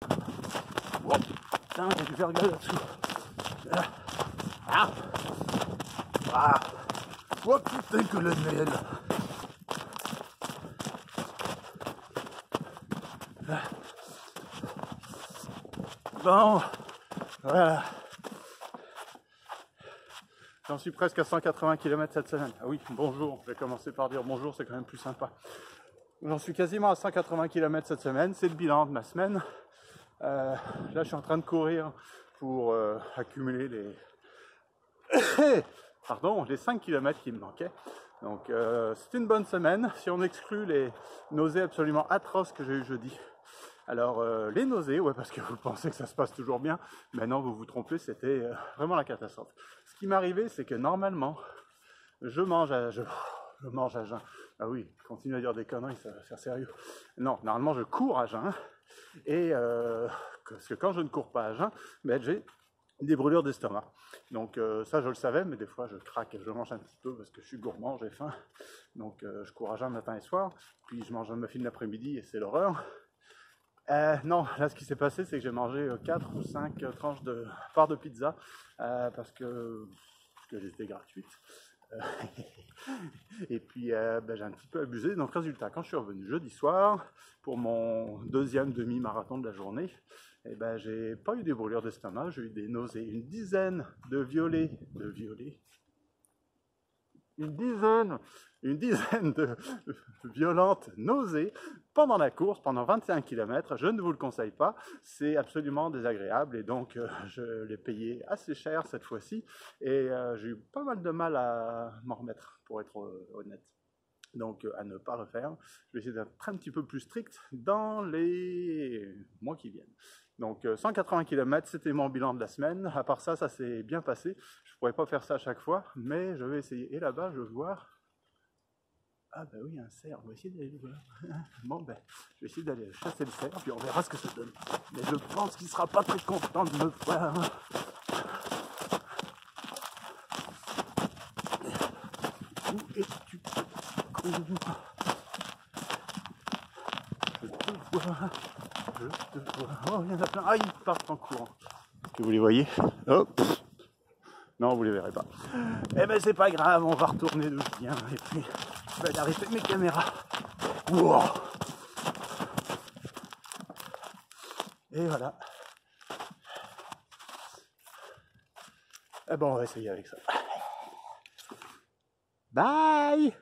Oh putain, j'ai du verglas là-dessous. Ah. Ah. Oh putain que le miel. Bon, voilà. J'en suis presque à 180 km cette semaine. Ah oui, bonjour, je vais commencer par dire bonjour, c'est quand même plus sympa. J'en suis quasiment à 180 km cette semaine, c'est le bilan de ma semaine. Là, je suis en train de courir pour accumuler les 5 km qui me manquaient. Donc, c'était une bonne semaine, si on exclut les nausées absolument atroces que j'ai eu jeudi. Alors, les nausées, ouais, parce que vous pensez que ça se passe toujours bien, mais non, vous vous trompez, c'était vraiment la catastrophe. Ce qui m'est arrivé, c'est que normalement, je mange à jeun. Ah oui, continue à dire des conneries, ça va faire sérieux. Non, normalement, je cours à jeun, et parce que quand je ne cours pas à jeun, ben, j'ai des brûlures d'estomac. Donc ça, je le savais, mais des fois, je craque, je mange un petit peu parce que je suis gourmand, j'ai faim. Donc je cours à jeun matin et soir, puis je mange un muffin l'après-midi et c'est l'horreur. Non, là ce qui s'est passé, c'est que j'ai mangé 4 ou 5 tranches de parts de pizza parce que j'étais gratuite. Et puis ben, j'ai un petit peu abusé. Donc résultat, quand je suis revenu jeudi soir pour mon deuxième demi-marathon de la journée, eh ben, j'ai pas eu des brûlures d'estomac, j'ai eu des nausées, une dizaine de violentes nausées pendant la course, pendant 25 km. Je ne vous le conseille pas, c'est absolument désagréable et donc je l'ai payé assez cher cette fois-ci et j'ai eu pas mal de mal à m'en remettre, pour être honnête. Donc à ne pas refaire. Je vais essayer d'être un petit peu plus strict dans les mois qui viennent. Donc 180 km, c'était mon bilan de la semaine. À part ça, ça s'est bien passé. Je ne pourrais pas faire ça à chaque fois, mais je vais essayer. Et là-bas, je vois... Ah bah oui, un cerf, on va essayer d'aller le voir. Bon ben, je vais essayer d'aller chasser le cerf, puis on verra ce que ça donne. Mais je pense qu'il ne sera pas très content de me voir. Où es-tu? Je te vois. Oh, il y en a plein. Ah, ils partent en courant. Est-ce que vous les voyez? Hop. Non, vous les verrez pas. Eh ben, c'est pas grave, on va retourner d'où je viens. Et puis, je vais arrêter mes caméras. Wow. Et voilà. Eh ben, on va essayer avec ça. Bye!